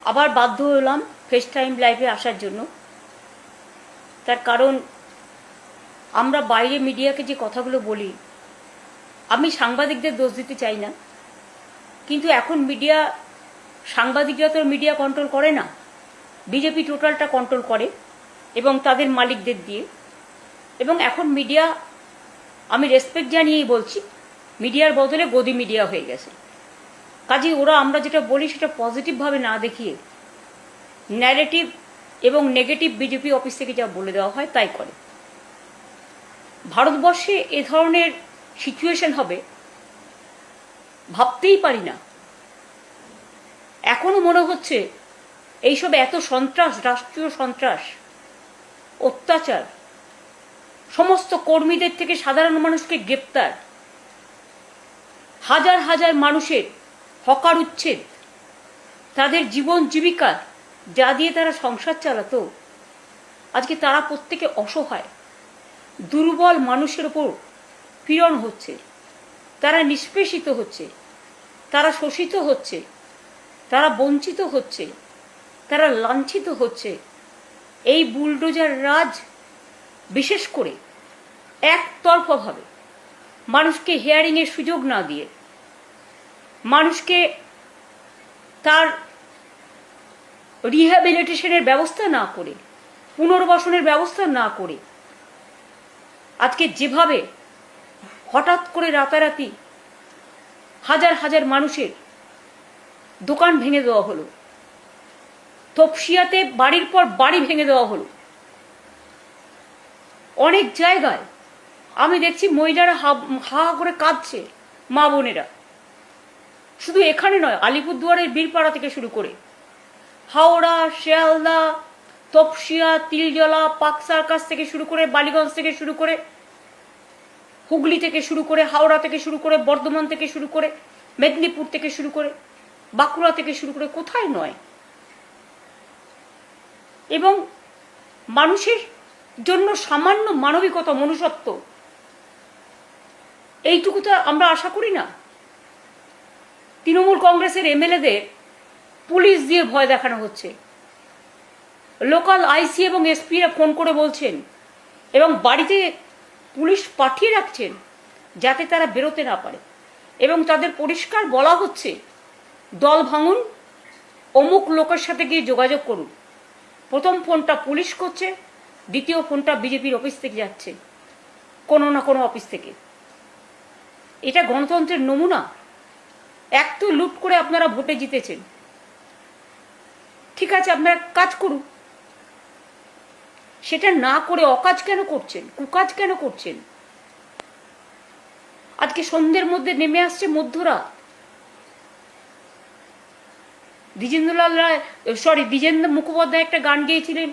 আবার বাধ্য হলাম ফেস টাইম লাইভে আসার জন্য। তার কারণ আমরা বাইরে মিডিয়াকে যে কথাগুলো বলি, আমি সাংবাদিকদের দোষ দিতে চাই না, কিন্তু এখন মিডিয়া, সাংবাদিকরা তো মিডিয়া কন্ট্রোল করে না, বিজেপি টোটালটা কন্ট্রোল করে এবং তাদের মালিকদের দিয়ে। এবং এখন মিডিয়া, আমি রেসপেক্ট জানিয়েই বলছি, মিডিয়ার বদলে গদি মিডিয়া হয়ে গেছে। কাজেই ওরা আমরা যেটা বলি সেটা পজিটিভভাবে না দেখিয়ে ন্যারেটিভ এবং নেগেটিভ বিজেপি অফিস থেকে যা বলে দেওয়া হয় তাই করে। ভারতবর্ষে এ ধরনের সিচুয়েশন হবে ভাবতেই পারি না। এখনো মনে হচ্ছে এইসব এত সন্ত্রাস, রাষ্ট্রীয় সন্ত্রাস, অত্যাচার, সমস্ত কর্মীদের থেকে সাধারণ মানুষকে গ্রেপ্তার, হাজার হাজার মানুষের হকার উচ্ছেদ, তাদের জীবন জীবিকা যা দিয়ে তারা সংসার চালাতো, আজকে তারা প্রত্যেকে অসহায়, দুর্বল মানুষের ওপর পীড়ন হচ্ছে, তারা নিষ্পেষিত হচ্ছে, তারা শোষিত হচ্ছে, তারা বঞ্চিত হচ্ছে, তারা লাঞ্ছিত হচ্ছে। এই বুলডোজার রাজ বিশেষ করে একতরফাভাবে মানুষকে হিয়ারিংয়ের সুযোগ না দিয়ে, মানুষকে তার রিহ্যাবিলিটেশনের ব্যবস্থা না করে, পুনর্বাসনের ব্যবস্থা না করে, আজকে যেভাবে হঠাৎ করে রাতারাতি হাজার হাজার মানুষের দোকান ভেঙে দেওয়া হলো, তপসিয়াতে বাড়ির পর বাড়ি ভেঙে দেওয়া হলো, অনেক জায়গায় আমি দেখছি মহিলারা হা করে কাঁদছে, মা বোনেরা। শুধু এখানে নয়, আলিপুরদুয়ারের বীরপাড়া থেকে শুরু করে হাওড়া, শিয়ালদা, তপসিয়া, তিলজলা, পাক সার্কাস থেকে শুরু করে, বালিগঞ্জ থেকে শুরু করে, হুগলি থেকে শুরু করে, হাওড়া থেকে শুরু করে, বর্ধমান থেকে শুরু করে, মেদিনীপুর থেকে শুরু করে, বাঁকুড়া থেকে শুরু করে, কোথায় নয়। এবং মানুষের জন্য সামান্য মানবিকতা, মনুষ্যত্ব, এইটুকু তো আমরা আশা করি না। তৃণমূল কংগ্রেসের এমএলএদের পুলিশ দিয়ে ভয় দেখানো হচ্ছে, লোকাল আইসি এবং এসপিরা ফোন করে বলছেন এবং বাড়িতে পুলিশ পাঠিয়ে রাখছেন যাতে তারা বেরোতে না পারে, এবং তাদের পরিষ্কার বলা হচ্ছে দল ভাঙুন, অমুক লোকের সাথে গিয়ে যোগাযোগ করুন। প্রথম ফোনটা পুলিশ করছে, দ্বিতীয় ফোনটা বিজেপির অফিস থেকে যাচ্ছে, কোনো না কোনো অফিস থেকে। এটা গণতন্ত্রের নমুনা? এক তো লুট করে আপনারা ভোটে জিতেছেন, ঠিক আছে, আপনারা কাজ করুন, সেটা না করে অকাজ কেন করছেন, কুকাজ কেন করছেন? আজকে সন্ধ্যের মধ্যে নেমে আসছে মধ্যরাত। দ্বিজেন্দ্র মুখোপাধ্যায় একটা গান গেয়েছিলেন,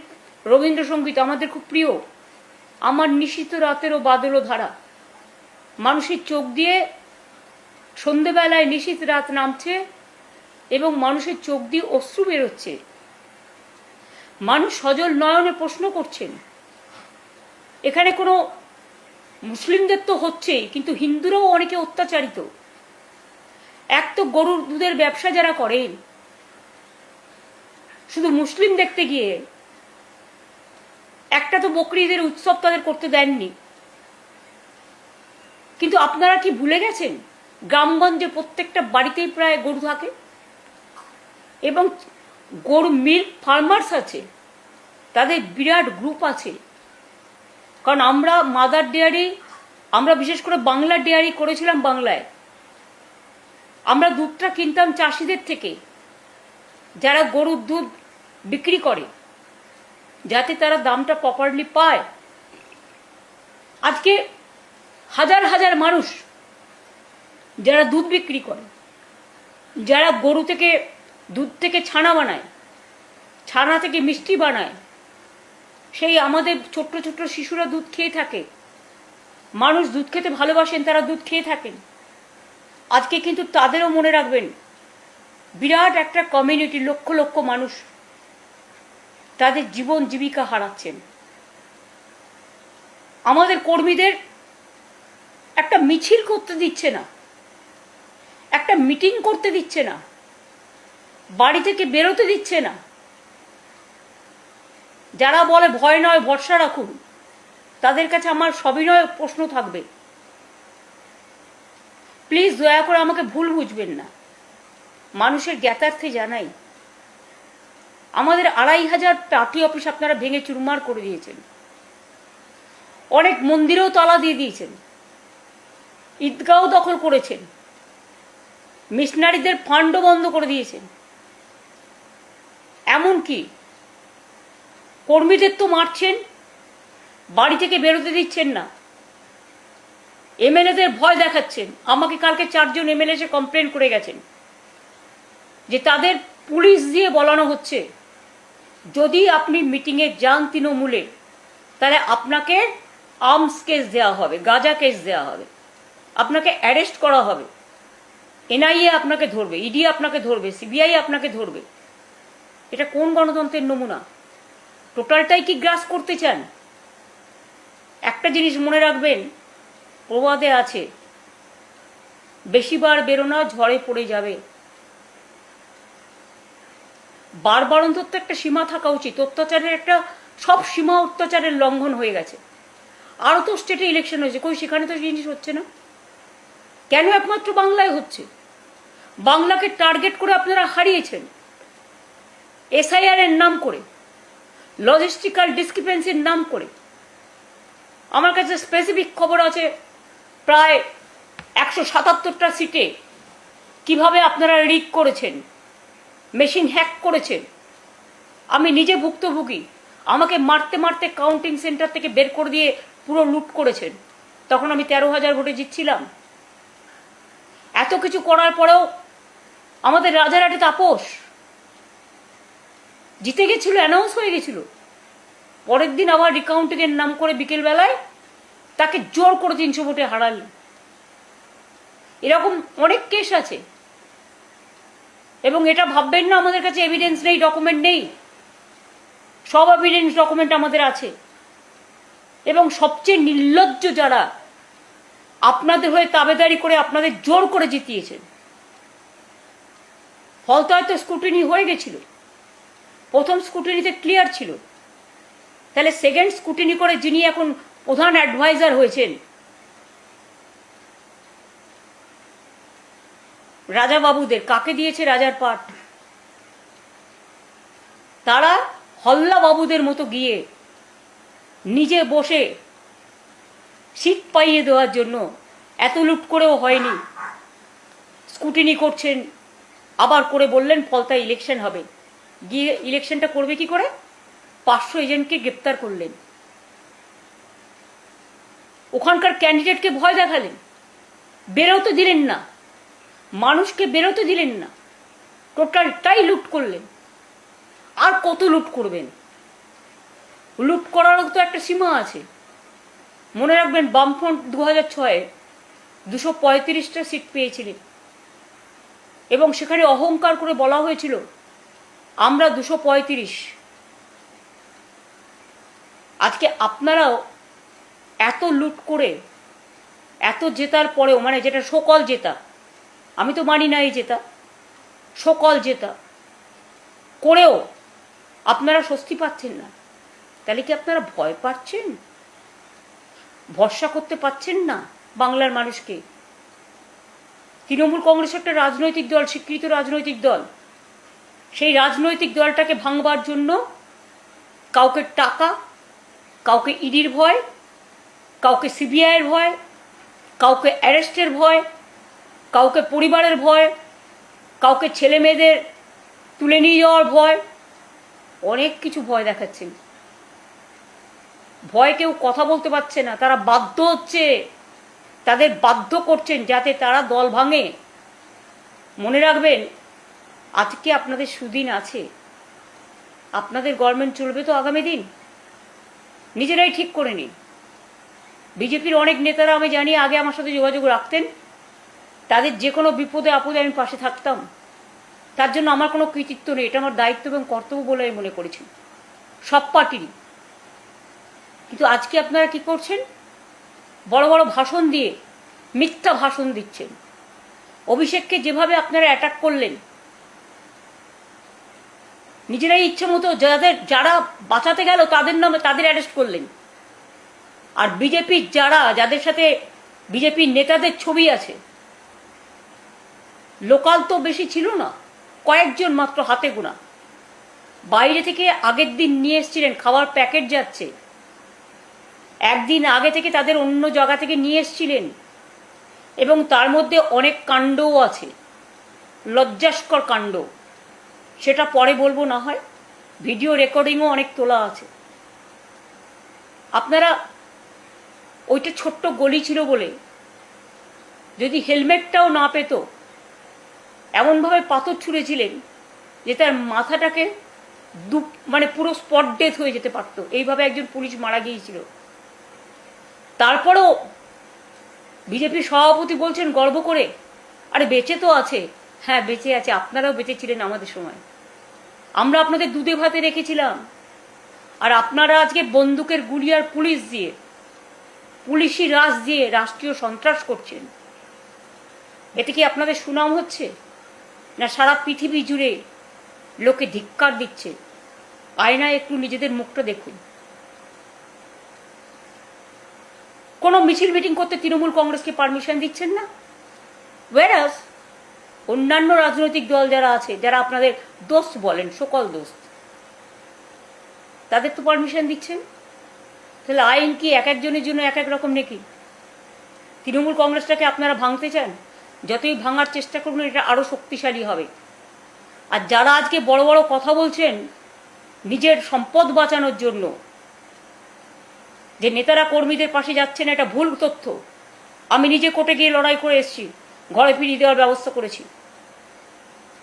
রবীন্দ্রসঙ্গীত আমাদের খুব প্রিয়, আমার নিশীথ রাতেরও বাদল ধারা। মানুষের চোখ দিয়ে সন্ধ্যেবেলায় নিশীথ রাত নামছে এবং মানুষের চোখ দিয়ে অশ্রু বেরোচ্ছে। মানুষ সজল নয়নে প্রশ্ন করছেন, এখানে কোনো মুসলিমদের তো হচ্ছেই, কিন্তু হিন্দুরাও অনেকে অত্যাচারিত। এক তো গরুর দুধের ব্যবসা যারা করেন, শুধু মুসলিম দেখতে গিয়ে একটা তো বকরিদের উৎসব তাদের করতে দেননি। কিন্তু আপনারা কি ভুলে গেছেন গ্রামগঞ্জে প্রত্যেকটা বাড়িতেই প্রায় গরু থাকে এবং গরু মিল্ক ফার্মার্স আছে, তাদের বিরাট গ্রুপ আছে। কারণ আমরা মাদার ডেয়ারি, আমরা বিশেষ করে বাংলা ডেয়ারি করেছিলাম বাংলায়। আমরা দুধটা কিনতাম চাষিদের থেকে, যারা গরুর দুধ বিক্রি করে, যাতে তারা দামটা প্রপারলি পায়। আজকে হাজার হাজার মানুষ যারা দুধ বিক্রি করে, যারা গরু থেকে দুধ থেকে ছানা বানায়, ছানা থেকে মিষ্টি বানায়, সেই আমাদের ছোট্ট ছোট্ট শিশুরা দুধ খেয়ে থাকে। মানুষ দুধ খেতে ভালোবাসেন, তারা দুধ খেয়ে থাকেন। আজকে কিন্তু তাদেরও মনে রাখবেন, বিরাট একটা কমিউনিটি, লক্ষ লক্ষ মানুষ তাদের জীবন জীবিকা হারাচ্ছেন। আমাদের কর্মীদের একটা মিছিল করতে দিচ্ছে না, একটা মিটিং করতে দিচ্ছে না, বাড়ি থেকে বেরোতে দিচ্ছে না। যারা বলে ভয় নয় ভরসা রাখুন, তাদের কাছে আমার সবিনয় প্রশ্ন থাকবে, প্লিজ দয়া করে আমাকে ভুল বুঝবেন না। মানুষের জ্ঞাতার্থে জানাই, আমাদের 2500 পার্টি অফিস আপনারা ভেঙে চুরমার করে দিয়েছেন। অনেক মন্দিরেও তালা দিয়ে দিয়েছেন, ঈদগাঁও দখল করেছেন, মিশনারিদের ফান্ডও বন্ধ করে দিয়েছেন। এমনকি কর্মীদের তো মারছেন, বাড়ি থেকে বেরোতে দিচ্ছেন না, এমএলএদের ভয় দেখাচ্ছেন। আমাকে কালকে 4 জন এমএলএ এসে কমপ্লেন করে গেছেন যে তাদের পুলিশ দিয়ে বলানো হচ্ছে যদি আপনি মিটিংয়ে যান তৃণমূলে, তাহলে আপনাকে আর্মস কেস দেওয়া হবে, গাঁজা কেস দেওয়া হবে, আপনাকে অ্যারেস্ট করা হবে, এনআইএ আপনাকে ধরবে, ইডি আপনাকে ধরবে, সিবিআই আপনাকে ধরবে। এটা কোন গণতন্ত্রের নমুনা? টোটালটাই কি গ্রাস করতে চান? একটা জিনিস মনে রাখবেন, প্রবাদে আছে, বেশিবার বেরোনা ঝড়ে পড়ে যাবে। বারবার অন্তত একটা সীমা থাকা উচিত। অত্যাচারের একটা সব সীমা অত্যাচারের লঙ্ঘন হয়ে গেছে। আরও তো স্টেটে ইলেকশন হয়েছে, কই সেখানে তো জিনিস হচ্ছে না কেন? একমাত্র বাংলায় হচ্ছে। বাংলাকে টার্গেট করে আপনারা হারিয়েছেন এসআইআর এর নাম করে, লজিস্টিক্যাল ডিসক্রিপেন্সির নাম করে। আমার কাছে স্পেসিফিক খবর আছে, প্রায় 177টা সিটে কিভাবে আপনারা রিগ করেছেন, মেশিন হ্যাক করেছেন। আমি নিজে ভুক্তভোগী। আমাকে মারতে মারতে কাউন্টিং সেন্টার থেকে বের করে দিয়ে পুরো লুট করেছেন। তখন আমি 13,000 ভোটে জিতছিলাম। এত কিছু করার পরেও আমাদের রাজারহাটে তাপস জিতে গেছিল, অ্যানাউন্স হয়ে গেছিল। পরের দিন আবার রিকাউন্টিং এর নাম করে বিকেলবেলায় তাকে জোর করে 300 ভোটে হারালেন। এরকম অনেক কেস আছে। এবং এটা ভাববেন না আমাদের কাছে এভিডেন্স নেই, ডকুমেন্ট নেই। সব এভিডেন্স ডকুমেন্ট আমাদের আছে। এবং সবচেয়ে নির্লজ্জ যারা আপনাদের হয়ে তাবেদারি করে আপনাদের জোর করে জিতিয়েছেন। ফলতো হয়তো স্ক্রুটিনি হয়ে গেছিল, প্রথম স্ক্রুটিনিতে ক্লিয়ার ছিল, তাহলে সেকেন্ড স্ক্রুটিনি করে যিনি এখন প্রধান অ্যাডভাইজার হয়েছেন রাজা বাবুদের, কাকে দিয়েছে রাজার পাট? তারা হল্লা বাবুদের মতো গিয়ে নিজে বসে সিট পাইয়ে দেওয়ার জন্য এত লুট করেও হয়নি, স্ক্রুটিনি করছেন। আবার করে বললেন ফলতায় ইলেকশন হবে, গিয়ে ইলেকশনটা করবে কি করে? 500 এজেন্টকে গ্রেপ্তার করলেন, ওখানকার ক্যান্ডিডেটকে ভয় দেখালেন, বেরোতে দিলেন না, মানুষকে বেরোতে দিলেন না, টোটালটাই লুট করলেন। আর কত লুট করবেন? লুট করারও তো একটা সীমা আছে। মনে রাখবেন, বামফ্রন্ট 2006-এ 235টা সিট পেয়েছিলেন এবং সেখানে অহংকার করে বলা হয়েছিল আমরা 235। আজকে আপনারাও এত লুট করে, এত জেতার পরেও, মানে যেটা সকল জেতা, আমি তো মানি না এই জেতা, সকল জেতা করেও আপনারা স্বস্তি পাচ্ছেন না। তাহলে কি আপনারা ভয় পাচ্ছেন? ভরসা করতে পাচ্ছেন না বাংলার মানুষকে? তৃণমূল কংগ্রেস একটা রাজনৈতিক দল, স্বীকৃত রাজনৈতিক দল। সেই রাজনৈতিক দলটাকে ভাঙবার জন্য কাউকে টাকা, কাউকে ইডির ভয়, কাউকে সিবিআইয়ের ভয়, কাউকে অ্যারেস্টের ভয়, কাউকে পরিবারের ভয়, কাউকে ছেলে মেয়েদের তুলে নিয়ে যাওয়ার ভয়, অনেক কিছু ভয় দেখাচ্ছেন। ভয় কেউ কথা বলতে পারছে না, তারা বাধ্য হচ্ছে, তাদের বাধ্য করছেন যাতে তারা দল ভাঙে। মনে রাখবেন, আজকে আপনাদের সুদিন আছে, আপনাদের গভর্নমেন্ট চলবে তো আগামী দিন, নিজেরাই ঠিক করে নিন। বিজেপির অনেক নেতারা আমি জানি আগে আমার সাথে যোগাযোগ রাখতেন, তাদের যে কোনো বিপদে আপদে আমি পাশে থাকতাম। তার জন্য আমার কোনো কৃতিত্ব নেই, এটা আমার দায়িত্ব এবং কর্তব্য বলে আমি মনে করেছি, সব পার্টিরই। কিন্তু আজকে আপনারা কি করছেন? বড় বড় ভাষণ দিয়ে মিথ্যা ভাষণ দিচ্ছেন। অভিষেককে যেভাবে আপনারা অ্যাটাক করলেন, নিজেরাই ইচ্ছে মতো যারা বাঁচাতে গেল তাদের নামে তাদের অ্যারেস্ট করলেন। আর বিজেপির যাদের সাথে বিজেপির নেতাদের ছবি আছে, লোকাল তো বেশি ছিল না, কয়েকজন মাত্র হাতে গোনা, বাইরে থেকে আগের দিন নিয়ে এসেছিলেন, খাবার প্যাকেট যাচ্ছে, একদিন আগে থেকে তাদের অন্য জায়গা থেকে নিয়ে এসেছিলেন, এবং তার মধ্যে অনেক কাণ্ডও আছে, লজ্জাস্কর কাণ্ড, সেটা পরে বলবো না হয়, ভিডিও রেকর্ডিংও অনেক তোলা আছে। আপনারা ওইটা ছোট্ট গলি ছিল বলে যদি হেলমেটটাও না পেত, এমনভাবে পাথর ছুঁড়েছিলেন যে তার মাথাটাকে মানে পুরো স্পট ডেথ হয়ে যেতে পারতো, এইভাবে একজন পুলিশ মারা গিয়েছিল। তারপরেও বিজেপির সভাপতি বলছেন গর্ব করে, আরে বেঁচে তো আছে। হ্যাঁ বেঁচে আছে, আপনারাও বেঁচে ছিলেন আমাদের সময়, আমরা আপনাদের দুধে ভাতে রেখেছিলাম, আর আপনারা আজকে বন্দুকের গুলি আর পুলিশি রাজ দিয়ে রাষ্ট্রীয় সন্ত্রাস করছেন। এতে কি আপনাদের সুনাম হচ্ছে? না সারা পৃথিবী জুড়ে লোকে ধিক্কার দিচ্ছে? আয়নায় একটু নিজেদের মুখটা দেখুন। কোনো মিছিল মিটিং করতে তৃণমূল কংগ্রেসকে পারমিশন দিচ্ছেন না, ওয়ারাস অন্যান্য রাজনৈতিক দল যারা আছে, যারা আপনাদের দোস্ত বলেন, সকল দোস্ত, তাদের তো পারমিশন দিচ্ছেন। তাহলে আইন কি এক একজনের জন্য এক এক রকম নাকি? তৃণমূল কংগ্রেসটাকে আপনারা ভাঙতে চান, যতই ভাঙার চেষ্টা করুন এটা আরো শক্তিশালী হবে। আর যারা আজকে বড় বড় কথা বলছেন নিজের সম্পদ বাঁচানোর জন্য, যে নেতারা কর্মীদের পাশে যাচ্ছেন, এটা ভুল তথ্য। আমি নিজে কোর্টে গিয়ে লড়াই করে এসেছি, ঘরে ফিরিয়ে দেওয়ার ব্যবস্থা করেছি।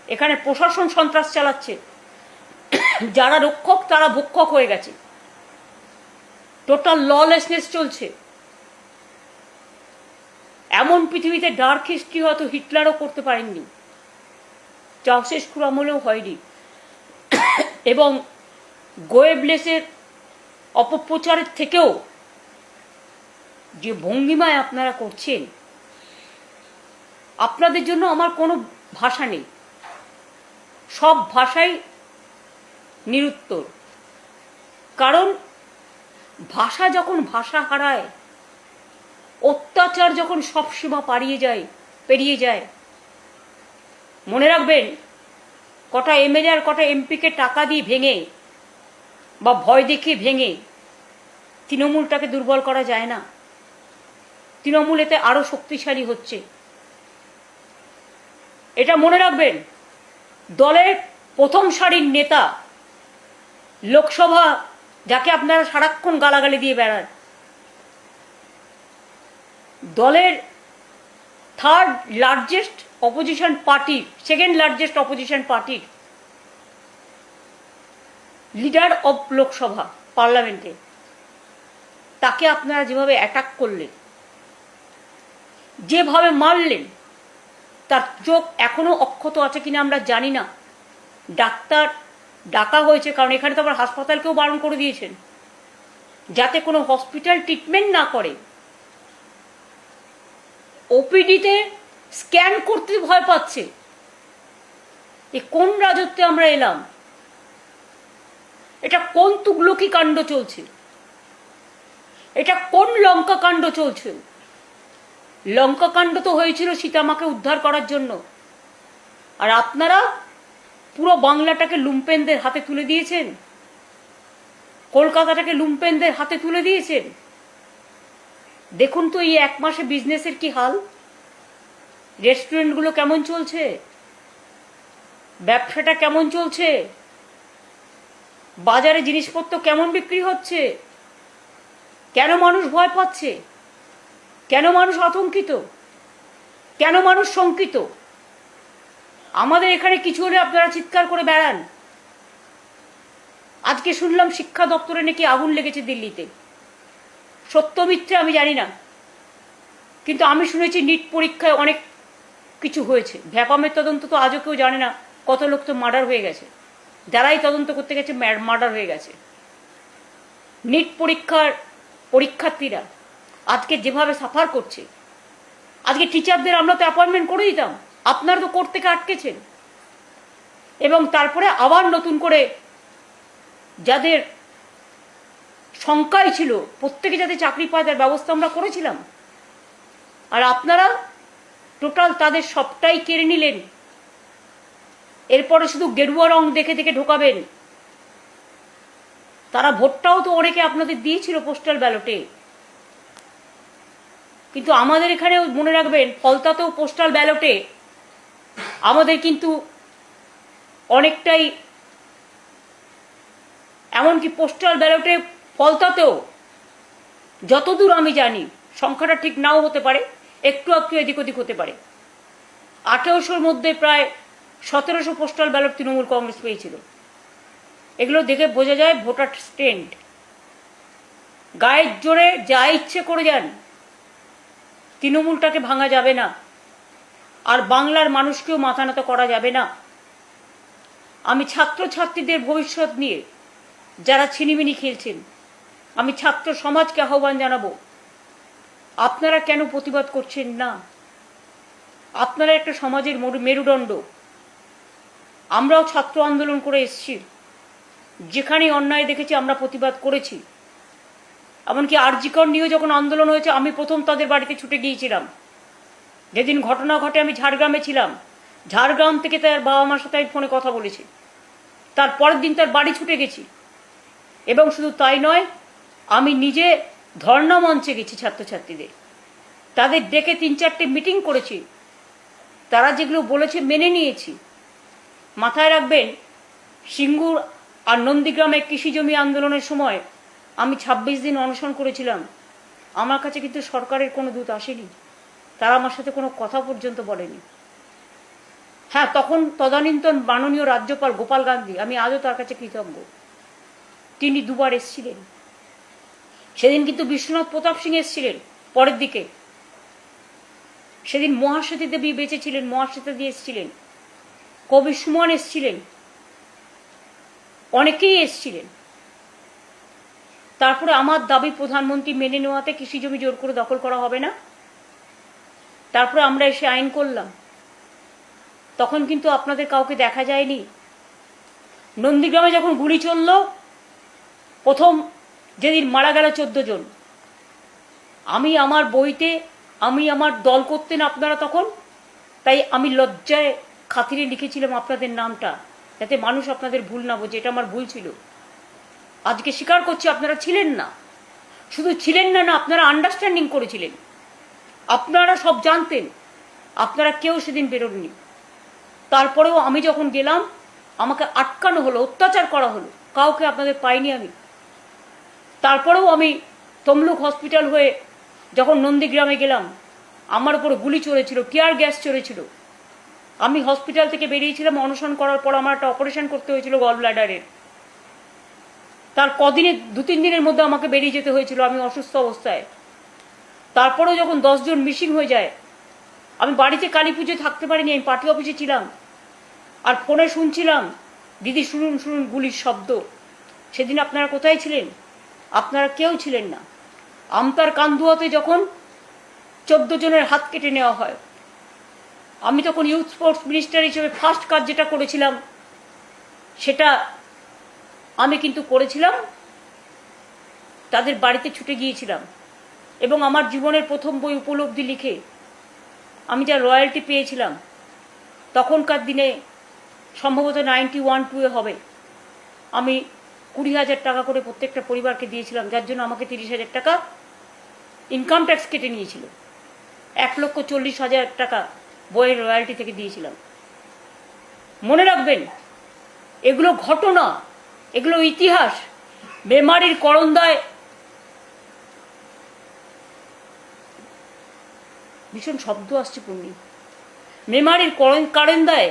এখানে প্রশাসন সন্ত্রাস চালাচ্ছে, যারা রক্ষক তারা ভক্ষক হয়ে গেছে, টোটাল ললেসনেস চলছে। এমন পৃথিবীতে ডার্ক হিস্ট্রি হয়তো হিটলারও করতে পারেননি, চাউসেস্কুর আমলেও হয়নি। এবং গোয়েবলেসের অপপ্রচারের থেকেও যে ভঙ্গিমায় আপনারা করছেন, আপনাদের জন্য আমার কোনো ভাষা নেই, সব ভাষাই নিরুত্তর। কারণ ভাষা যখন ভাষা হারায়, অত্যাচার যখন সব সীমা পেরিয়ে যায়, মনে রাখবেন কটা এমএলএ আর কটা এমপিকে টাকা দিয়ে ভেঙে বা ভয় দেখিয়ে ভেঙে তৃণমূলটাকে দুর্বল করা যায় না। তৃণমূল এতে আরো শক্তিশালী হচ্ছে, এটা মনে রাখবেন। দলের প্রথম সারির নেতা, লোকসভা যাকে আপনারা সারাক্ষণ গালাগালি দিয়ে বেড়ান, দলের third largest opposition party, second largest opposition পার্টির লিডার অব লোকসভা পার্লামেন্টে, তাকে আপনারা যেভাবে অ্যাটাক করলেন, যেভাবে মারলেন, তার চোখ এখনো অক্ষত আছে কিনা আমরা জানি না। ডাক্তার ডাকা হয়েছে, কারণ এখানে তো আবার হাসপাতালকেও বারণ করে দিয়েছেন যাতে কোনো হসপিটাল ট্রিটমেন্ট না করে। ওপিডিতে স্ক্যান করতে ভয় পাচ্ছে। এ কোন রাজত্বে আমরা এলাম? এটা কোন তুগলকি কাণ্ড চলছে? এটা কোন লঙ্কা কাণ্ড চলছে? লঙ্কা কাণ্ড তো হয়েছিল সীতামাকে উদ্ধার করার জন্য, আর আপনারা পুরো বাংলাটাকে লুম্পেনদের হাতে তুলে দিয়েছেন, কলকাতাটাকে লুম্পেনদের হাতে তুলে দিয়েছেন। দেখুন তো এই এক মাসে বিজনেসের কি হাল, রেস্টুরেন্টগুলো কেমন চলছে, ব্যবসাটা কেমন চলছে, বাজারে জিনিসপত্র কেমন বিক্রি হচ্ছে, কেন মানুষ ভয় পাচ্ছে, কেন মানুষ আতঙ্কিত, কেন মানুষ শঙ্কিত? আমাদের এখানে কিছু হলে আপনারা চিৎকার করে বেড়ান। আজকে শুনলাম শিক্ষা দপ্তরে নাকি আগুন লেগেছে দিল্লিতে, সত্য মিথ্যে আমি জানি না, কিন্তু আমি শুনেছি নিট পরীক্ষায় অনেক কিছু হয়েছে। ভ্যাপামের তদন্ত তো আজও কেউ জানে না, কত লোক তো মার্ডার হয়ে গেছে, যারাই তদন্ত করতে গেছে মার্ডার হয়ে গেছে। নিট পরীক্ষার্থীরা আজকে যেভাবে সাফার করছে, আজকে টিচারদের আমরা তো অ্যাপয়েন্টমেন্ট করে দিতাম, আপনারা তো কোর্ট থেকে আটকেছেন। এবং তারপরে আবার নতুন করে যাদের সংখ্যাই ছিল প্রত্যেকে যাতে চাকরি পায় তার ব্যবস্থা আমরা করেছিলাম। আর আপনারা টোটাল তাদের সবটাই কেড়ে নিলেন। এরপরে শুধু গেরুয়া রং দেখে দেখে ঢোকাবেন। তারা ভোটটাও তো অনেকে আপনাদের দিয়েছিল পোস্টাল ব্যালটে, কিন্তু আমাদের এখানেও মনে রাখবেন ফলতাতেও পোস্টাল ব্যালটে আমাদের কিন্তু অনেকটাই, এমনকি পোস্টাল ব্যালটে ফলতাতেও যতদূর আমি জানি, সংখ্যাটা ঠিক নাও হতে পারে, একটু একটু এদিক ওদিক হতে পারে, 1800-র মধ্যে প্রায় 1700 পোস্টাল ব্যালট তৃণমূল কংগ্রেস পেয়েছিল। এগুলো দেখে বোঝা যায় ভোটার স্ট্রেন্ড। গায়ের জোরে যা ইচ্ছে করে যান, তৃণমূলটাকে ভাঙা যাবে না, আর বাংলার মানুষকেও মাথা নত করা যাবে না। আমি ছাত্রছাত্রীদের ভবিষ্যৎ নিয়ে যারা ছিনিমিনি খেলছেন, আমি ছাত্র সমাজকে আহ্বান জানাবো, আপনারা কেন প্রতিবাদ করছেন না? আপনারা একটা সমাজের মেরুদণ্ড। আমরাও ছাত্র আন্দোলন করে এসেছি, যেখানে অন্যায় দেখেছি আমরা প্রতিবাদ করেছি। এমনকি আরজিকর নিয়েও যখন আন্দোলন হয়েছে আমি প্রথম তাদের বাড়িতে ছুটে গিয়েছিলাম। যেদিন ঘটনা ঘটে আমি ঝাড়গ্রামে ছিলাম, ঝাড়গ্রাম থেকে তার বাবা মার সাথে আমি ফোনে কথা বলেছি, তার পরের দিন তার বাড়ি ছুটে গেছি। এবং শুধু তাই নয়, আমি নিজে ধর্ণা মঞ্চে গেছি ছাত্রছাত্রীদের, তাদের ডেকে 3-4টে মিটিং করেছি, তারা যেগুলো বলেছে মেনে নিয়েছি। মাথায় রাখবেন, সিঙ্গুর আর নন্দীগ্রামে কৃষি জমি আন্দোলনের সময় আমি 26 দিন অনশন করেছিলাম। আমার কাছে কিন্তু সরকারের কোনো দূত আসেনি, তারা আমার সাথে কোনো কথা পর্যন্ত বলেনি। হ্যাঁ, তখন তদানীন্তন মাননীয় রাজ্যপাল গোপাল গান্ধী, আমি আজও তার কাছে কৃতজ্ঞ, তিনি 2বার এসেছিলেন। সেদিন কিন্তু বিশ্বনাথ প্রতাপ সিং এসেছিলেন পরের দিকে, সেদিন মহাশ্বেতা দেবী বেঁচে ছিলেন, মহাশ্বেতা দিয়ে এসেছিলেন, কবি সুমন এসেছিলেন, অনেকেই এসেছিলেন। তারপরে আমার দাবি প্রধানমন্ত্রী মেনে নেওয়াতে কৃষি জমি জোর করে দখল করা হবে না। তারপরে আমরা এসে আইন করলাম, তখন কিন্তু আপনাদের কাউকে দেখা যায়নি। নন্দীগ্রামে যখন গুলি চলল, প্রথম যেদিন মারা গেল 14 জন, আমি আমার বইতে, আমি আমার দল করতেন আপনারা তখন, তাই আমি লজ্জায় খাতিরে লিখেছিলাম আপনাদের নামটা, যাতে মানুষ আপনাদের ভুল না বোঝে। এটা আমার ভুল ছিল। আজকে স্বীকার করছি আপনারা ছিলেন না, শুধু ছিলেন না, আপনারা আন্ডারস্ট্যান্ডিং করেছিলেন, আপনারা সব জানতেন, আপনারা কেউ সেদিন বেরোননি। তারপরেও আমি যখন গেলাম আমাকে আটকানো হলো, অত্যাচার করা হলো, কাউকে আপনাদের পাইনি আমি। তারপরেও আমি তমলুক হসপিটাল হয়ে যখন নন্দীগ্রামে গেলাম, আমার উপর গুলি চলেছিল, টিয়ার গ্যাস চলেছিল। আমি হসপিটাল থেকে বেরিয়েছিলাম অনশন করার পর, আমার একটা অপারেশন করতে হয়েছিল গল ব্লাডারের। তার কদিনে 2-3 দিনের মধ্যে আমাকে বেরিয়ে যেতে হয়েছিল, আমি অসুস্থ অবস্থায়। তারপরেও যখন 10 জন মিসিং হয়ে যায়, আমি বাড়িতে কালী পুজো থাকতে পারিনি, আমি পার্টি অফিসে ছিলাম, আর ফোনে শুনছিলাম দিদি শুনুন শুনুন গুলির শব্দ। সেদিন আপনারা কোথায় ছিলেন? আপনারা কেউ ছিলেন না। আমতার কান্দুয়াতে যখন 14 জনের হাত কেটে নেওয়া হয়, আমি তখন ইউথ স্পোর্টস মিনিস্টার হিসেবে ফার্স্ট কাজ যেটা করেছিলাম, সেটা আমি কিন্তু করেছিলাম, তাদের বাড়িতে ছুটে গিয়েছিলাম। এবং আমার জীবনের প্রথম বই উপলব্ধি লিখে আমি যা রয়্যালটি পেয়েছিলাম, তখনকার দিনে সম্ভবত 91-2 হবে, আমি 20,000 টাকা করে প্রত্যেকটা পরিবারকে দিয়েছিলাম, যার জন্য আমাকে 30,000 টাকা ইনকাম ট্যাক্স কেটে নিয়েছিল। 1,40,000 টাকা বইয়ের রয়্যালটি থেকে দিয়েছিলাম। মনে রাখবেন, এগুলো ঘটনা, এগুলো ইতিহাস। মেমারির করন্দায় ভীষণ শব্দ আসছে পূর্ণি, মেমারির কারেন্দায়